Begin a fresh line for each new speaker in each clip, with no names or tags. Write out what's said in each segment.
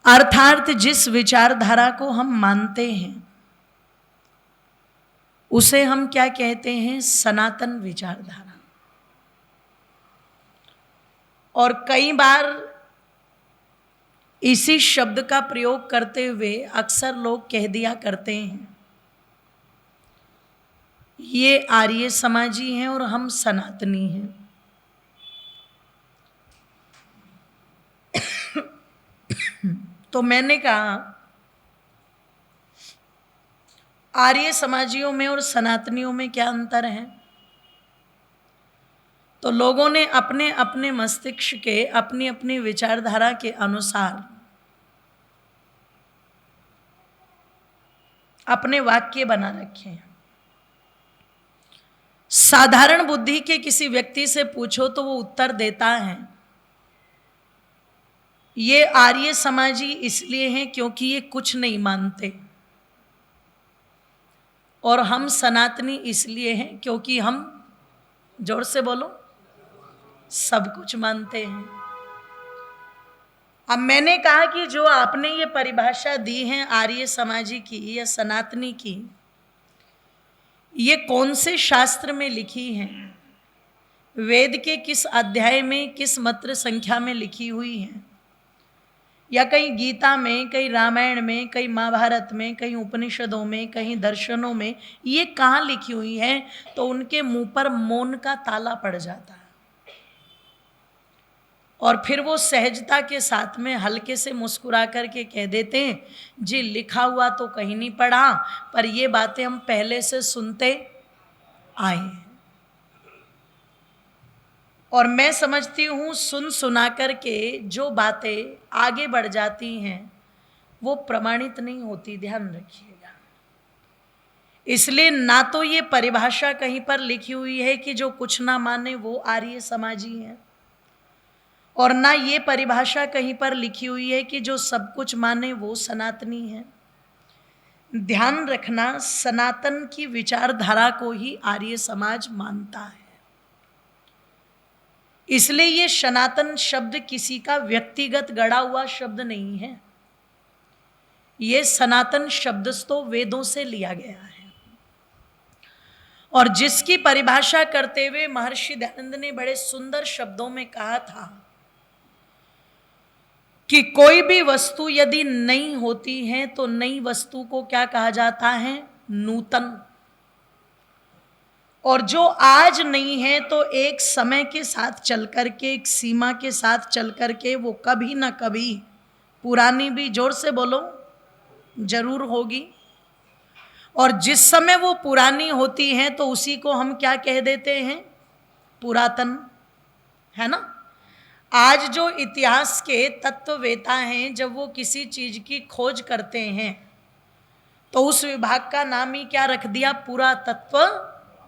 अर्थात जिस विचारधारा को हम मानते हैं उसे हम क्या कहते हैं? सनातन विचारधारा। और कई बार इसी शब्द का प्रयोग करते हुए अक्सर लोग कह दिया करते हैं ये आर्य समाजी हैं और हम सनातनी हैं। तो मैंने कहा आर्य समाजियों में और सनातनियों में क्या अंतर है? तो लोगों ने अपने अपने मस्तिष्क के अपनी अपनी विचारधारा के अनुसार अपने वाक्य बना रखे हैं। साधारण बुद्धि के किसी व्यक्ति से पूछो तो वो उत्तर देता है ये आर्य समाजी इसलिए हैं क्योंकि ये कुछ नहीं मानते, और हम सनातनी इसलिए हैं क्योंकि हम, जोर से बोलो, सब कुछ मानते हैं। अब मैंने कहा कि जो आपने ये परिभाषा दी है आर्य समाजी की या सनातनी की, ये कौन से शास्त्र में लिखी है? वेद के किस अध्याय में, किस मंत्र संख्या में लिखी हुई है? या कहीं गीता में, कहीं रामायण में, कहीं महाभारत में, कहीं उपनिषदों में, कहीं दर्शनों में ये कहाँ लिखी हुई है? तो उनके मुंह पर मौन का ताला पड़ जाता है और फिर वो सहजता के साथ में हल्के से मुस्कुरा करके कह देते हैं जी लिखा हुआ तो कहीं नहीं पढ़ा, पर ये बातें हम पहले से सुनते आए हैं। और मैं समझती हूँ सुन सुना करके जो बातें आगे बढ़ जाती हैं वो प्रमाणित नहीं होती, ध्यान रखिएगा। इसलिए ना तो ये परिभाषा कहीं पर लिखी हुई है कि जो कुछ ना माने वो आर्य समाजी है, और ना ये परिभाषा कहीं पर लिखी हुई है कि जो सब कुछ माने वो सनातनी है। ध्यान रखना, सनातन की विचारधारा को ही आर्य समाज मानता है। इसलिए ये सनातन शब्द किसी का व्यक्तिगत गढ़ा हुआ शब्द नहीं है, ये सनातन शब्द तो वेदों से लिया गया है। और जिसकी परिभाषा करते हुए महर्षि दयानंद ने बड़े सुंदर शब्दों में कहा था कि कोई भी वस्तु यदि नई होती है तो नई वस्तु को क्या कहा जाता है? नूतन। और जो आज नहीं है तो एक समय के साथ चल करके, एक सीमा के साथ चल करके वो कभी ना कभी पुरानी भी, जोर से बोलो, जरूर होगी। और जिस समय वो पुरानी होती है तो उसी को हम क्या कह देते हैं? पुरातन, है ना। आज जो इतिहास के तत्ववेता हैं, जब वो किसी चीज की खोज करते हैं तो उस विभाग का नाम ही क्या रख दिया? पुरातत्व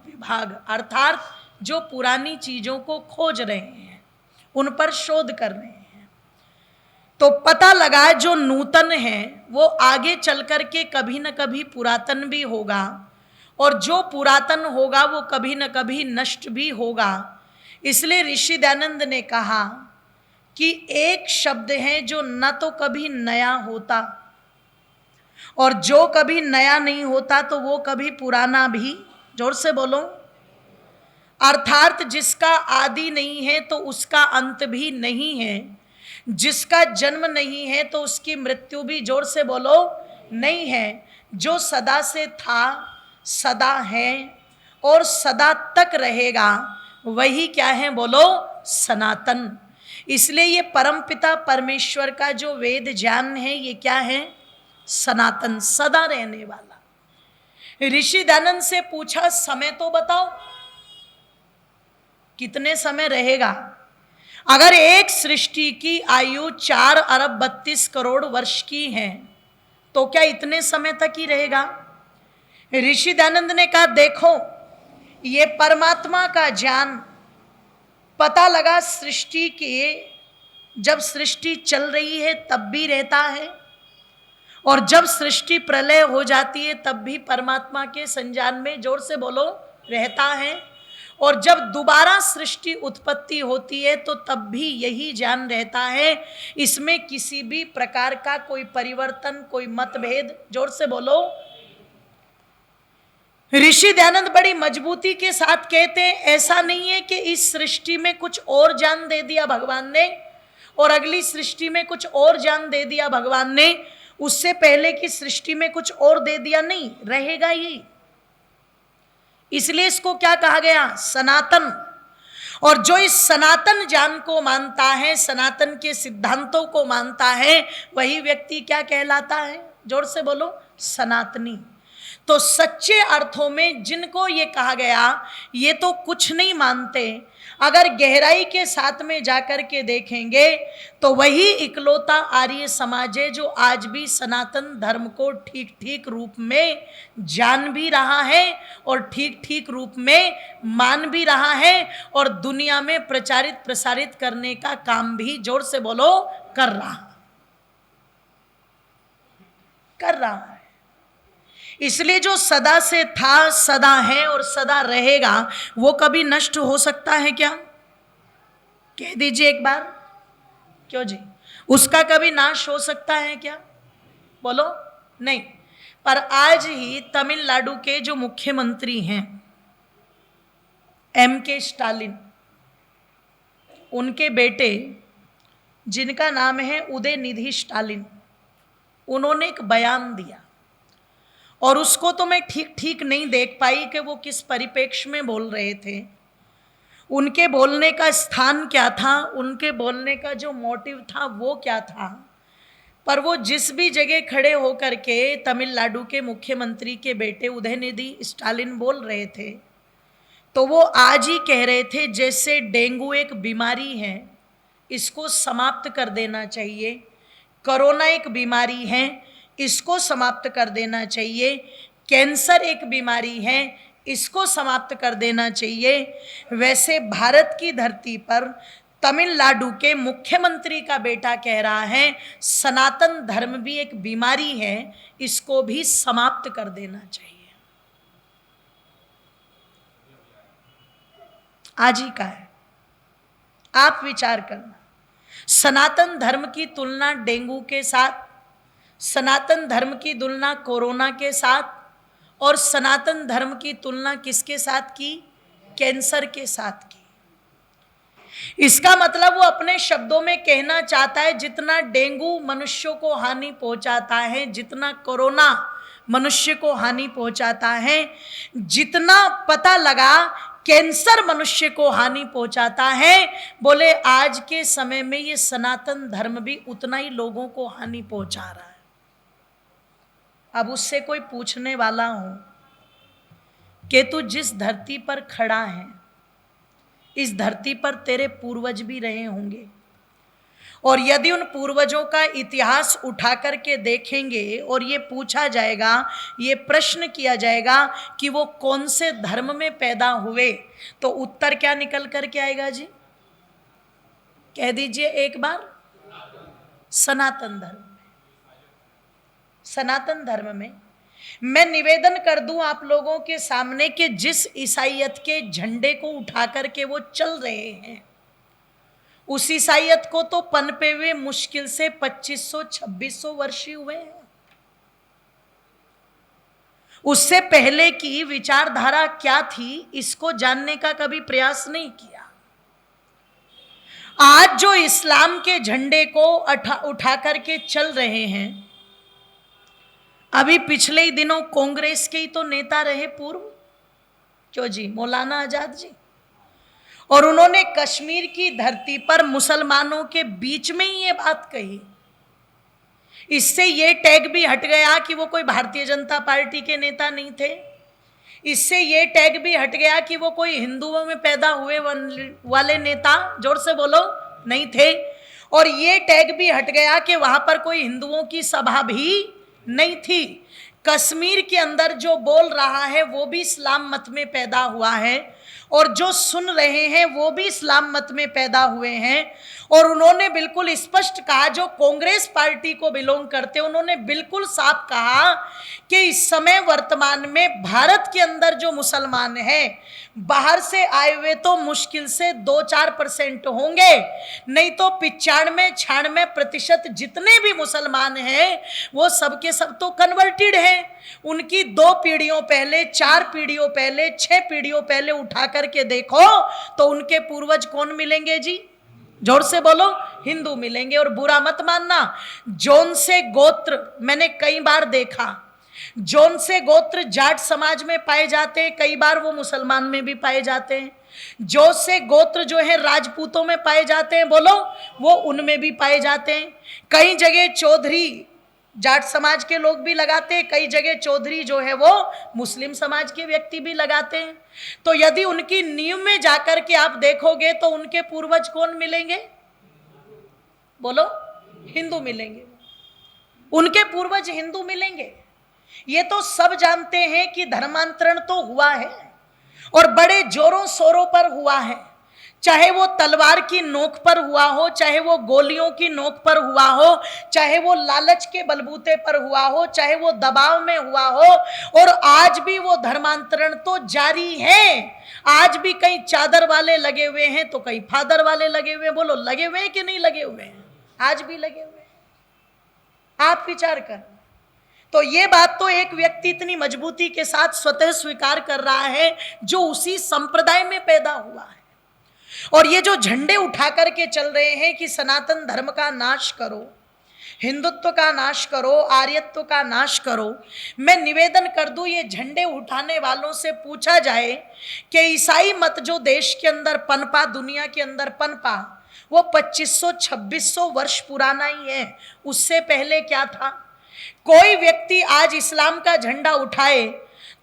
विभाग। अर्थात जो पुरानी चीजों को खोज रहे हैं, उन पर शोध कर रहे हैं। तो पता लगा जो नूतन है वो आगे चल करके कभी न कभी पुरातन भी होगा, और जो पुरातन होगा वो कभी न कभी नष्ट भी होगा। इसलिए ऋषि दयानंद ने कहा कि एक शब्द है जो न तो कभी नया होता, और जो कभी नया नहीं होता तो वो कभी पुराना भी, जोर से बोलो, अर्थात जिसका आदि नहीं है तो उसका अंत भी नहीं है, जिसका जन्म नहीं है तो उसकी मृत्यु भी, जोर से बोलो, नहीं है। जो सदा से था, सदा है और सदा तक रहेगा, वही क्या है? बोलो, सनातन। इसलिए ये परमपिता परमेश्वर का जो वेद ज्ञान है ये क्या है? सनातन, सदा रहने वाला। ऋषि दयानंद से पूछा समय तो बताओ, कितने समय रहेगा? अगर एक सृष्टि की आयु 4 अरब 32 करोड़ वर्ष की है तो क्या इतने समय तक ही रहेगा? ऋषि दयानंद ने कहा देखो, ये परमात्मा का ज्ञान पता लगा सृष्टि के, जब सृष्टि चल रही है तब भी रहता है, और जब सृष्टि प्रलय हो जाती है तब भी परमात्मा के संज्ञान में, जोर से बोलो, रहता है। और जब दोबारा सृष्टि उत्पत्ति होती है तो तब भी यही ज्ञान रहता है, इसमें किसी भी प्रकार का कोई परिवर्तन, कोई मतभेद, जोर से बोलो। ऋषि दयानंद बड़ी मजबूती के साथ कहते हैं, ऐसा नहीं है कि इस सृष्टि में कुछ और ज्ञान दे दिया भगवान ने और अगली सृष्टि में कुछ और ज्ञान दे दिया भगवान ने, उससे पहले की सृष्टि में कुछ और दे दिया, नहीं, रहेगा ही। इसलिए इसको क्या कहा गया? सनातन। और जो इस सनातन ज्ञान को मानता है, सनातन के सिद्धांतों को मानता है, वही व्यक्ति क्या कहलाता है? जोर से बोलो, सनातनी। तो सच्चे अर्थों में जिनको ये कहा गया, ये तो कुछ नहीं मानते, अगर गहराई के साथ में जाकर के देखेंगे तो वही इकलौता आर्य समाज है जो आज भी सनातन धर्म को ठीक ठीक रूप में जान भी रहा है और ठीक ठीक रूप में मान भी रहा है और दुनिया में प्रचारित प्रसारित करने का काम भी, जोर से बोलो, कर रहा है। इसलिए जो सदा से था, सदा है और सदा रहेगा, वो कभी नष्ट हो सकता है क्या? कह दीजिए एक बार। क्यों जी? उसका कभी नाश हो सकता है क्या? बोलो, नहीं। पर आज ही तमिलनाडु के जो मुख्यमंत्री हैं M.K. स्टालिन, उनके बेटे जिनका नाम है उदयनिधि स्टालिन, उन्होंने एक बयान दिया और उसको तो मैं ठीक ठीक नहीं देख पाई कि वो किस परिप्रेक्ष्य में बोल रहे थे, उनके बोलने का स्थान क्या था, उनके बोलने का जो मोटिव था वो क्या था। पर वो जिस भी जगह खड़े होकर के तमिलनाडु के मुख्यमंत्री के बेटे उदयनिधि स्टालिन बोल रहे थे, तो वो आज ही कह रहे थे जैसे डेंगू एक बीमारी है, इसको समाप्त कर देना चाहिए, कोरोना एक बीमारी है, इसको समाप्त कर देना चाहिए, कैंसर एक बीमारी है, इसको समाप्त कर देना चाहिए, वैसे भारत की धरती पर तमिलनाडु के मुख्यमंत्री का बेटा कह रहा है सनातन धर्म भी एक बीमारी है, इसको भी समाप्त कर देना चाहिए। आज ही का है, आप विचार करना। सनातन धर्म की तुलना डेंगू के साथ, सनातन धर्म की तुलना कोरोना के साथ, और सनातन धर्म की तुलना किसके साथ की? कैंसर के साथ की। इसका मतलब वो अपने शब्दों में कहना चाहता है जितना डेंगू मनुष्यों को हानि पहुंचाता है, जितना कोरोना मनुष्य को हानि पहुंचाता है, जितना पता लगा कैंसर मनुष्य को हानि पहुंचाता है, बोले आज के समय में ये सनातन धर्म भी उतना ही लोगों को हानि पहुंचा रहा है। अब उससे कोई पूछने वाला हो कि तू जिस धरती पर खड़ा है, इस धरती पर तेरे पूर्वज भी रहे होंगे, और यदि उन पूर्वजों का इतिहास उठा करके देखेंगे और ये पूछा जाएगा, ये प्रश्न किया जाएगा कि वो कौन से धर्म में पैदा हुए, तो उत्तर क्या निकल करके आएगा जी? कह दीजिए एक बार। सनातन धर्म। सनातन धर्म में मैं निवेदन कर दूं आप लोगों के सामने कि जिस ईसाईयत के झंडे को उठा करके वो चल रहे हैं, उस ईसाईयत को तो पनपे हुए मुश्किल से 2500-2600 वर्ष हुए हैं। उससे पहले की विचारधारा क्या थी, इसको जानने का कभी प्रयास नहीं किया। आज जो इस्लाम के झंडे को उठा करके चल रहे हैं, अभी पिछले ही दिनों कांग्रेस के ही तो नेता रहे पूर्व, क्यों जी, मौलाना आजाद जी, और उन्होंने कश्मीर की धरती पर मुसलमानों के बीच में ही ये बात कही। इससे ये टैग भी हट गया कि वो कोई भारतीय जनता पार्टी के नेता नहीं थे, इससे ये टैग भी हट गया कि वो कोई हिंदुओं में पैदा हुए वाले नेता, जोर से बोलो, नहीं थे, और ये टैग भी हट गया कि वहां पर कोई हिंदुओं की सभा भी नहीं थी। कश्मीर के अंदर जो बोल रहा है वो भी इस्लाम मत में पैदा हुआ है, और जो सुन रहे हैं वो भी इस्लाम मत में पैदा हुए हैं, और उन्होंने बिल्कुल स्पष्ट कहा, जो कांग्रेस पार्टी को बिलोंग करते, उन्होंने बिल्कुल साफ कहा कि इस समय वर्तमान में भारत के अंदर जो मुसलमान हैं, बाहर से आए हुए तो मुश्किल से 2-4% होंगे, नहीं तो 95-96% जितने भी मुसलमान हैं वो सब के सब तो कन्वर्टेड हैं। उनकी 2 पीढ़ियों पहले, 4 पीढ़ियों पहले, 6 पीढ़ियों पहले उठा करके देखो तो उनके पूर्वज कौन मिलेंगे जी? जोर से बोलो, हिंदू मिलेंगे। और बुरा मत मानना, जौन से गोत्र मैंने कई बार देखा, जौन से गोत्र जाट समाज में पाए जाते हैं, कई बार वो मुसलमान में भी पाए जाते हैं। जो से गोत्र जो है राजपूतों में पाए जाते हैं, बोलो, वो उनमें भी पाए जाते हैं। कई जगह चौधरी जाट समाज के लोग भी लगाते हैं, कई जगह चौधरी जो है वो मुस्लिम समाज के व्यक्ति भी लगाते हैं। तो यदि उनकी नींव में जाकर के आप देखोगे तो उनके पूर्वज कौन मिलेंगे? बोलो, हिंदू मिलेंगे। उनके पूर्वज हिंदू मिलेंगे। ये तो सब जानते हैं कि धर्मांतरण तो हुआ है, और बड़े जोरों शोरों पर हुआ है। चाहे वो तलवार की नोक पर हुआ हो, चाहे वो गोलियों की नोक पर हुआ हो, चाहे वो लालच के बलबूते पर हुआ हो, चाहे वो दबाव में हुआ हो, और आज भी वो धर्मांतरण तो जारी है। आज भी कई चादर वाले लगे हुए हैं तो कई फादर वाले लगे हुए हैं। बोलो, लगे हुए हैं कि नहीं लगे हुए हैं? आज भी लगे हुए हैं। आप विचार कर। तो ये बात तो एक व्यक्ति इतनी मजबूती के साथ स्वतः स्वीकार कर रहा है जो उसी संप्रदाय में पैदा हुआ है। और ये जो झंडे उठा करके चल रहे हैं कि सनातन धर्म का नाश करो, हिंदुत्व का नाश करो, आर्यत्व का नाश करो, मैं निवेदन कर दूं, ये झंडे उठाने वालों से पूछा जाए कि ईसाई मत जो देश के अंदर पनपा, दुनिया के अंदर पनपा, वो 2500-2600 वर्ष पुराना ही है। उससे पहले क्या था? कोई व्यक्ति आज इस्लाम का झंडा उठाए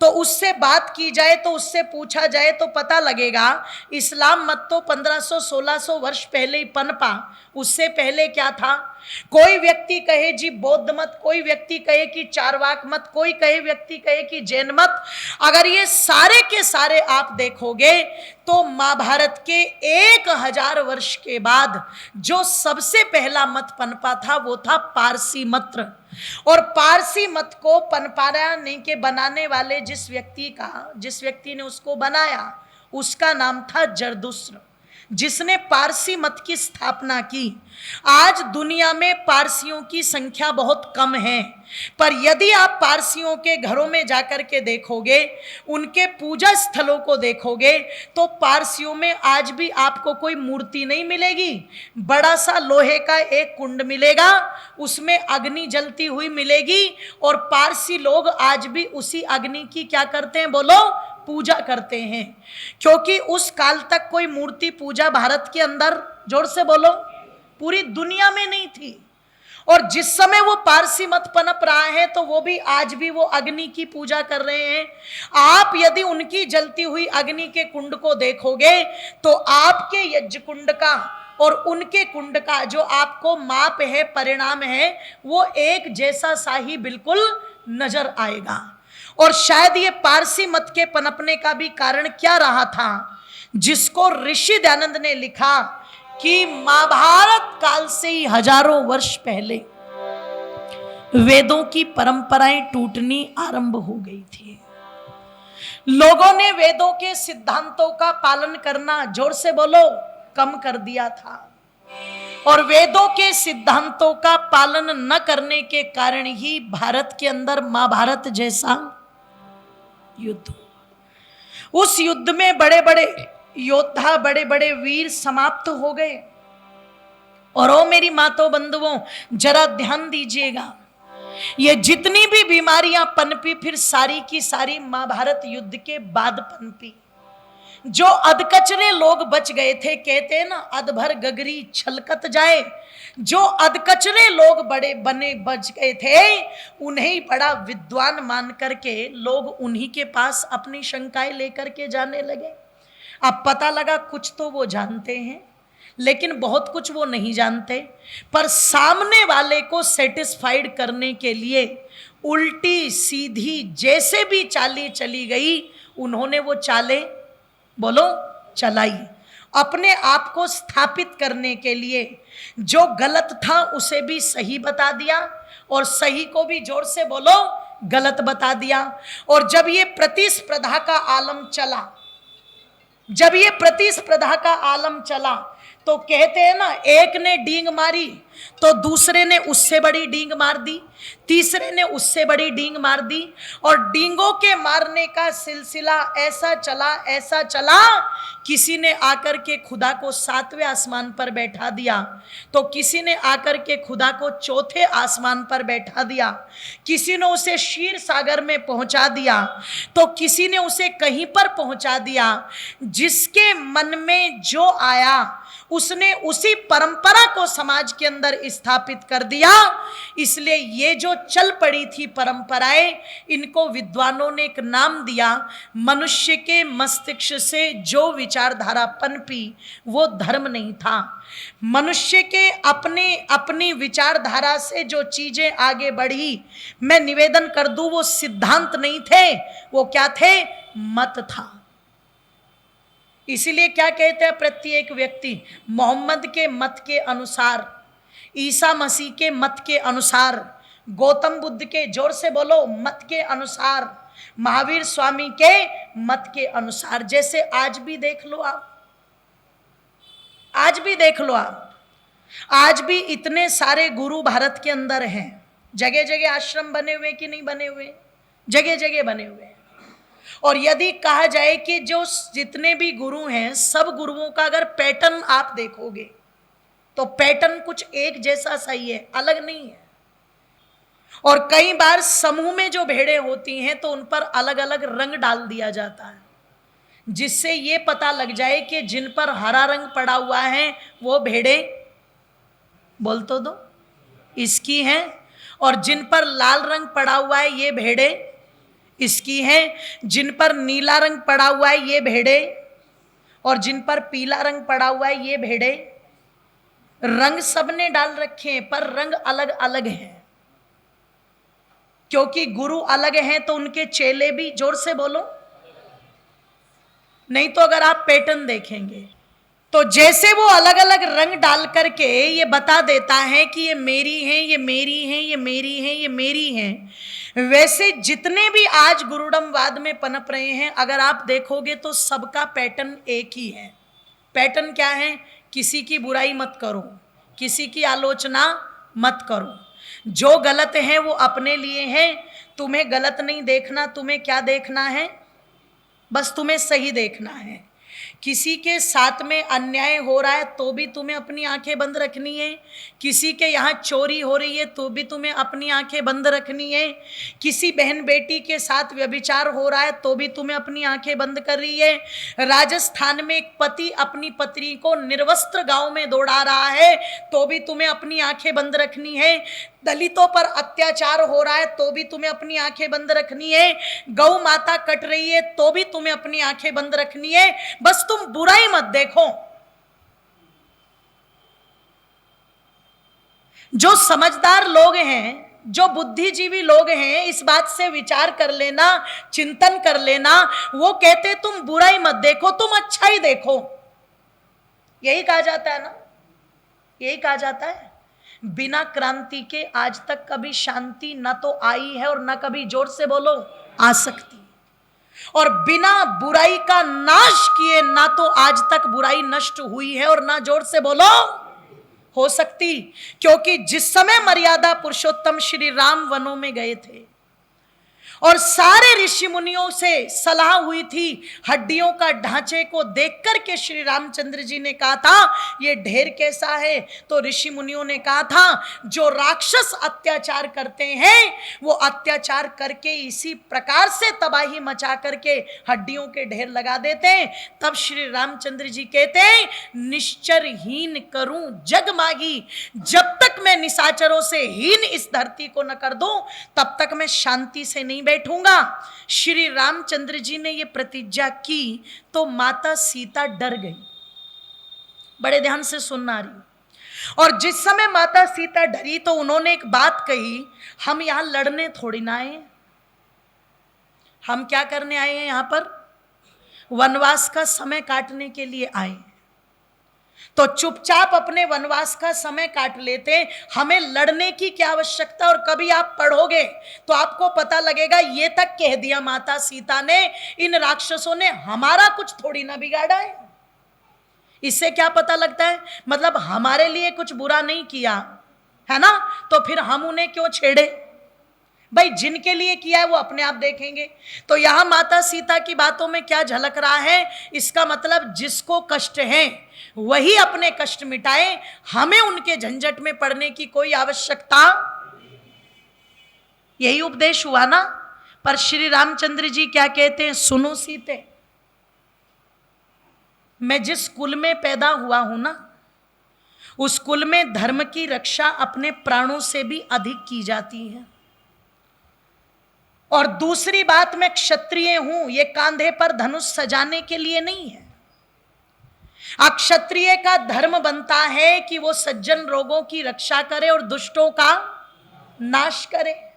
तो उससे बात की जाए, तो उससे पूछा जाए तो पता लगेगा इस्लाम मत तो 1500-1600 वर्ष पहले ही पनपा। उससे पहले क्या था? कोई व्यक्ति कहे जी बौद्ध मत, कोई व्यक्ति कहे कि चारवाक मत, कोई व्यक्ति कहे कि जैन मत। अगर ये सारे के सारे आप देखोगे तो महाभारत के 1000 वर्ष के बाद जो सबसे पहला मत पनपा था वो था पारसी मत। और पारसी मत को पनपाने के बनाने वाले जिस व्यक्ति ने उसको बनाया, उसका नाम था जरदुश्र, जिसने पारसी मत की स्थापना की। आज दुनिया में पारसियों की संख्या बहुत कम है, पर यदि आप पारसियों के घरों में जाकर के देखोगे, उनके पूजा स्थलों को देखोगे, तो पारसियों में आज भी आपको कोई मूर्ति नहीं मिलेगी। बड़ा सा लोहे का एक कुंड मिलेगा, उसमें अग्नि जलती हुई मिलेगी, और पारसी लोग आज भी उसी अग्नि की क्या करते हैं? बोलो, पूजा करते हैं। क्योंकि उस काल तक कोई मूर्ति पूजा भारत के अंदर, जोर से बोलो, पूरी दुनिया में नहीं थी। और जिस समय वो पारसी मत पनप रहा है तो वो भी आज भी वो अग्नि की पूजा कर रहे हैं। आप यदि उनकी जलती हुई अग्नि के कुंड को देखोगे तो आपके यज्ञ कुंड का और उनके कुंड का जो आपको माप है, परिणाम है, वो एक जैसा सा ही बिल्कुल नजर आएगा। और शायद ये पारसी मत के पनपने का भी कारण क्या रहा था, जिसको ऋषि दयानंद ने लिखा कि महाभारत काल से ही हजारों वर्ष पहले वेदों की परंपराएं टूटनी आरंभ हो गई थी। लोगों ने वेदों के सिद्धांतों का पालन करना, जोर से बोलो, कम कर दिया था। और वेदों के सिद्धांतों का पालन न करने के कारण ही भारत के अंदर महाभारत जैसा युद्ध, उस युद्ध में बड़े बड़े योद्धा, बड़े बड़े वीर समाप्त हो गए। और ओ मेरी मातों बंधुओं, जरा ध्यान दीजिएगा, ये जितनी भी बीमारियां पनपी, फिर सारी की सारी महाभारत युद्ध के बाद पनपी। जो अधकचरे लोग बच गए थे, कहते हैं ना, अधभर गगरी छलकत जाए, जो अधकचरे लोग बड़े बने बच गए थे, उन्हें बड़ा विद्वान मान करके लोग उन्हीं के पास अपनी शंकाएं लेकर के जाने लगे। अब पता लगा कुछ तो वो जानते हैं, लेकिन बहुत कुछ वो नहीं जानते। पर सामने वाले को सेटिस्फाइड करने के लिए उल्टी सीधी जैसे भी चालें चली गई, उन्होंने वो चालें बोलो, चलाई। अपने आप को स्थापित करने के लिए जो गलत था उसे भी सही बता दिया, और सही को भी जोर से बोलो गलत बता दिया। और जब ये प्रतिस्पर्धा का आलम चला, जब ये प्रतिस्पर्धा का आलम चला, तो कहते हैं ना, एक ने डींग मारी तो दूसरे ने उससे बड़ी डींग मार दी, तीसरे ने उससे बड़ी डींग मार दी, और डींगों के मारने का सिलसिला ऐसा चला, ऐसा चला, किसी ने आकर के खुदा को 7वें आसमान पर बैठा दिया, तो किसी ने आकर के खुदा को 4थे आसमान पर बैठा दिया, किसी ने उसे क्षीर सागर में पहुंचा दिया, तो किसी ने उसे कहीं पर पहुंचा दिया। जिसके मन में जो आया उसने उसी परंपरा को समाज के अंदर स्थापित कर दिया। इसलिए ये जो चल पड़ी थी परंपराएं, इनको विद्वानों ने एक नाम दिया, मनुष्य के मस्तिष्क से जो विचारधारा पनपी वो धर्म नहीं था। मनुष्य के अपनी विचारधारा से जो चीजें आगे बढ़ी, मैं निवेदन कर दूं, वो सिद्धांत नहीं थे, वो क्या थे? मत था। इसीलिए क्या कहते हैं प्रत्येक व्यक्ति, मोहम्मद के मत के अनुसार, ईसा मसीह के मत के अनुसार, गौतम बुद्ध के, जोर से बोलो, मत के अनुसार, महावीर स्वामी के मत के अनुसार। जैसे आज भी देख लो आप, आज भी देख लो आप, आज भी इतने सारे गुरु भारत के अंदर हैं। जगह जगह आश्रम बने हुए कि नहीं बने हुए? जगह जगह बने हुए हैं। और यदि कहा जाए कि जो जितने भी गुरु हैं, सब गुरुओं का अगर पैटर्न आप देखोगे तो पैटर्न कुछ एक जैसा सही है, अलग नहीं है। और कई बार समूह में जो भेड़ें होती हैं तो उन पर अलग अलग रंग डाल दिया जाता है, जिससे ये पता लग जाए कि जिन पर हरा रंग पड़ा हुआ है वो भेड़ें, बोल तो दो, इसकी हैं, और जिन पर लाल रंग पड़ा हुआ है ये भेड़ें इसकी हैं, जिन पर नीला रंग पड़ा हुआ है ये भेड़े, और जिन पर पीला रंग पड़ा हुआ है ये भेड़े। रंग सबने डाल रखे हैं पर रंग अलग अलग हैं, क्योंकि गुरु अलग हैं तो उनके चेले भी, जोर से बोलो, नहीं तो अगर आप पैटर्न देखेंगे तो जैसे वो अलग अलग रंग डाल करके ये बता देता है कि ये मेरी हैं, ये मेरी हैं, ये मेरी हैं, ये मेरी हैं, वैसे जितने भी आज गुरुडमवाद में पनप रहे हैं, अगर आप देखोगे तो सबका पैटर्न एक ही है। पैटर्न क्या है? किसी की बुराई मत करो, किसी की आलोचना मत करो, जो गलत है वो अपने लिए है, तुम्हें गलत नहीं देखना, तुम्हें क्या देखना है? बस तुम्हें सही देखना है। किसी के साथ में अन्याय हो रहा है तो भी तुम्हें अपनी आंखें बंद रखनी है, किसी के यहाँ चोरी हो रही है तो भी तुम्हें अपनी आंखें बंद रखनी है, किसी बहन बेटी के साथ व्यभिचार हो रहा है तो भी तुम्हें अपनी आंखें बंद कर रही है। राजस्थान में एक पति अपनी पत्नी को निर्वस्त्र गांव में दौड़ा रहा है तो भी तुम्हें अपनी आंखें बंद रखनी है। दलितों पर अत्याचार हो रहा है तो भी तुम्हें अपनी आंखें बंद रखनी है। गौ माता कट रही है तो भी तुम्हें अपनी आंखें बंद रखनी है। बस तुम बुराई मत देखो। जो समझदार लोग हैं, जो बुद्धिजीवी लोग हैं, इस बात से विचार कर लेना, चिंतन कर लेना, वो कहते तुम बुराई मत देखो, तुम अच्छा ही देखो। यही कहा जाता है ना, यही कहा जाता है। बिना क्रांति के आज तक कभी शांति ना तो आई है और ना कभी, जोर से बोलो, आ सकती। और बिना बुराई का नाश किए ना तो आज तक बुराई नष्ट हुई है और ना, जोर से बोलो, हो सकती। क्योंकि जिस समय मर्यादा पुरुषोत्तम श्री राम वनों में गए थे और सारे ऋषि मुनियों से सलाह हुई थी, हड्डियों का ढांचे को देख करके श्री रामचंद्र जी ने कहा था ये ढेर कैसा है, तो ऋषि मुनियों ने कहा था जो राक्षस अत्याचार करते हैं वो अत्याचार करके इसी प्रकार से तबाही मचा करके हड्डियों के ढेर लगा देते हैं। तब श्री रामचंद्र जी कहते हैं निश्चर हीन करूं जग मागी, जब तक मैं निशाचरों से हीन इस धरती को न कर दूं तब तक मैं शांति से नहीं बैठूंगा। श्री रामचंद्र जी ने यह प्रतिज्ञा की तो माता सीता डर गई। बड़े ध्यान से सुनना रही। और जिस समय माता सीता डरी तो उन्होंने एक बात कही, हम यहां लड़ने थोड़ी ना आए, हम क्या करने आए हैं यहां पर? वनवास का समय काटने के लिए आए, तो चुपचाप अपने वनवास का समय काट लेते। हमें लड़ने की क्या आवश्यकता। और कभी आप पढ़ोगे तो आपको पता लगेगा ये तक कह दिया माता सीता ने, इन राक्षसों ने हमारा कुछ थोड़ी ना बिगाड़ा है। इससे क्या पता लगता है, मतलब हमारे लिए कुछ बुरा नहीं किया है ना, तो फिर हम उन्हें क्यों छेड़े। भाई जिनके लिए किया है वो अपने आप देखेंगे। तो यहां माता सीता की बातों में क्या झलक रहा है, इसका मतलब जिसको कष्ट है वही अपने कष्ट मिटाए, हमें उनके झंझट में पड़ने की कोई आवश्यकता। यही उपदेश हुआ ना। पर श्री रामचंद्र जी क्या कहते हैं, सुनो सीते, मैं जिस कुल में पैदा हुआ हूं ना, उस कुल में धर्म की रक्षा अपने प्राणों से भी अधिक की जाती है। और दूसरी बात, मैं क्षत्रिय हूं, ये कांधे पर धनुष सजाने के लिए नहीं है। अक्षत्रिय का धर्म बनता है कि वो सज्जन लोगों की रक्षा करे और दुष्टों का नाश करे।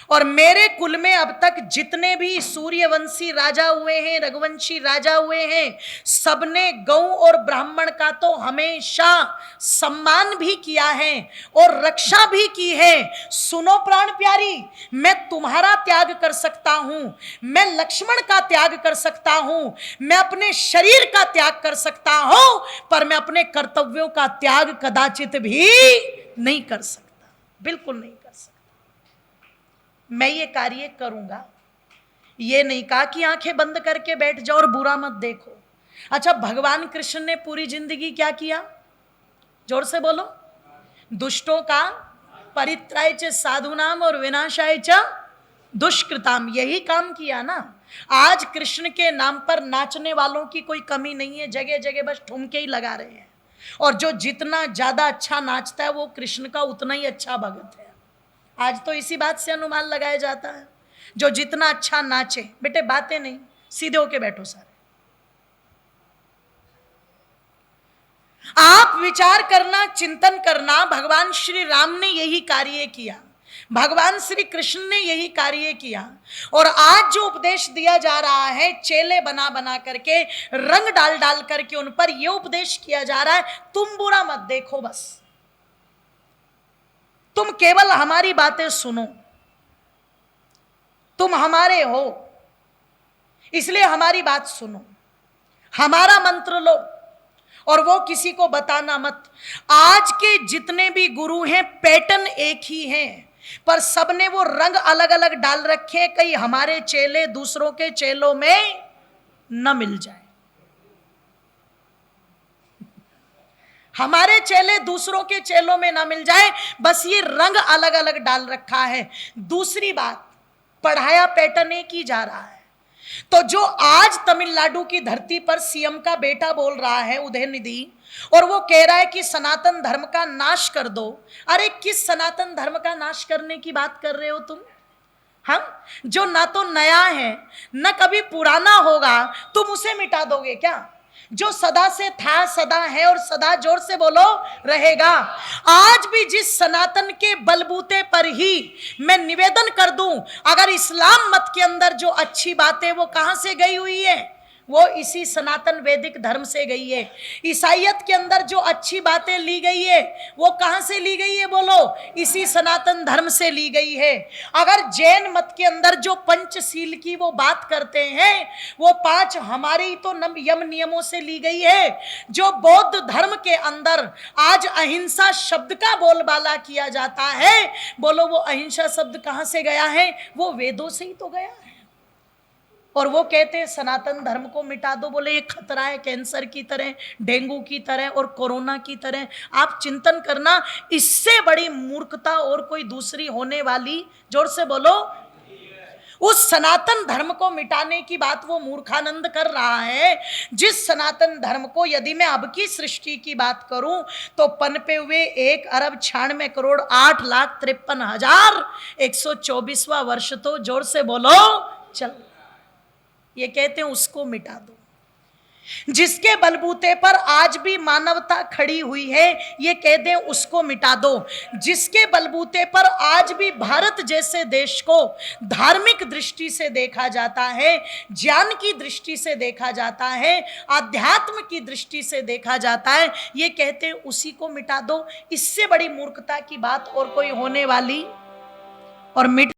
और मेरे कुल में अब तक जितने भी सूर्यवंशी राजा हुए हैं, रघुवंशी राजा हुए हैं, सबने गौ और ब्राह्मण का तो हमेशा सम्मान भी किया है और रक्षा भी की है। सुनो प्राण प्यारी, मैं तुम्हारा त्याग कर सकता हूं, मैं लक्ष्मण का त्याग कर सकता हूं, मैं अपने शरीर का त्याग कर सकता हूं, पर मैं अपने कर्तव्यों का त्याग कदाचित भी नहीं कर सकता, बिल्कुल नहीं कर सकता। मैं ये कार्य करूंगा, ये नहीं कहा कि आंखें बंद करके बैठ जाओ और बुरा मत देखो। अच्छा, भगवान कृष्ण ने पूरी जिंदगी क्या किया, जोर से बोलो, दुष्टों का परित्राय च साधुनाम और विनाशाय च दुष्कृताम, यही काम किया ना। आज कृष्ण के नाम पर नाचने वालों की कोई कमी नहीं है, जगह जगह बस ठुमके ही लगा रहे हैं। और जो जितना ज्यादा अच्छा नाचता है वो कृष्ण का उतना ही अच्छा भगत है। आज तो इसी बात से अनुमान लगाया जाता है, जो जितना अच्छा नाचे। बेटे बातें नहीं, सीधे होके बैठो सारे। आप विचार करना, चिंतन करना, भगवान श्री राम ने यही कार्य किया, भगवान श्री कृष्ण ने यही कार्य किया। और आज जो उपदेश दिया जा रहा है, चेले बना बना करके, रंग डाल डाल करके उन पर यह उपदेश किया जा रहा है, तुम बुरा मत देखो, बस तुम केवल हमारी बातें सुनो, तुम हमारे हो इसलिए हमारी बात सुनो, हमारा मंत्र लो और वो किसी को बताना मत। आज के जितने भी गुरु हैं पैटर्न एक ही है, पर सबने वो रंग अलग अलग डाल रखे, कहीं हमारे चेले दूसरों के चेलों में न मिल जाए, हमारे चेले दूसरों के चेलों में ना मिल जाए, बस ये रंग अलग अलग डाल रखा है। दूसरी बात, पढ़ाया पैटर्न एक ही जा रहा है। तो जो आज तमिलनाडु की धरती पर सीएम का बेटा बोल रहा है उदयनिधि, और वो कह रहा है कि सनातन धर्म का नाश कर दो, अरे किस सनातन धर्म का नाश करने की बात कर रहे हो तुम? हम जो ना तो नया है न कभी पुराना होगा, तुम उसे मिटा दोगे क्या? जो सदा से था, सदा है और सदा, जोर से बोलो, रहेगा। आज भी जिस सनातन के बलबूते पर ही मैं निवेदन कर दूं, अगर इस्लाम मत के अंदर जो अच्छी बात है वो कहां से गई हुई है, वो इसी सनातन वैदिक धर्म से गई है। ईसाईयत के अंदर जो अच्छी बातें ली गई है वो कहां से ली गई है, बोलो, इसी सनातन धर्म से ली गई है। अगर जैन मत के अंदर जो पंचशील की वो बात करते हैं, वो 5 हमारी तो यम नियमों से ली गई है। जो बौद्ध धर्म के अंदर आज अहिंसा शब्द का बोलबाला किया जाता है, बोलो वो अहिंसा शब्द कहां से गया है? वो वेदों से ही तो गया है। और वो कहते हैं सनातन धर्म को मिटा दो, बोले ये खतरा है, कैंसर की तरह, डेंगू की तरह और कोरोना की तरह। आप चिंतन करना, इससे बड़ी मूर्खता और कोई दूसरी होने वाली, जोर से बोलो, उस सनातन धर्म को मिटाने की बात वो मूर्खानंद कर रहा है। जिस सनातन धर्म को, यदि मैं अब की सृष्टि की बात करूं तो पनपे हुए 1,96,53,124वां वर्ष तो, जोर से बोलो, चल, ये कहते हैं उसको मिटा दो। जिसके बलबूते पर आज भी मानवता खड़ी हुई है, ये कह दें उसको मिटा दो। जिसके बलबूते पर आज भी भारत जैसे देश को धार्मिक दृष्टि से देखा जाता है, ज्ञान की दृष्टि से देखा जाता है, आध्यात्म की दृष्टि से देखा जाता है, ये कहते हैं उसी को मिटा दो। इससे बड़ी मूर्खता की बात और कोई होने वाली और मिट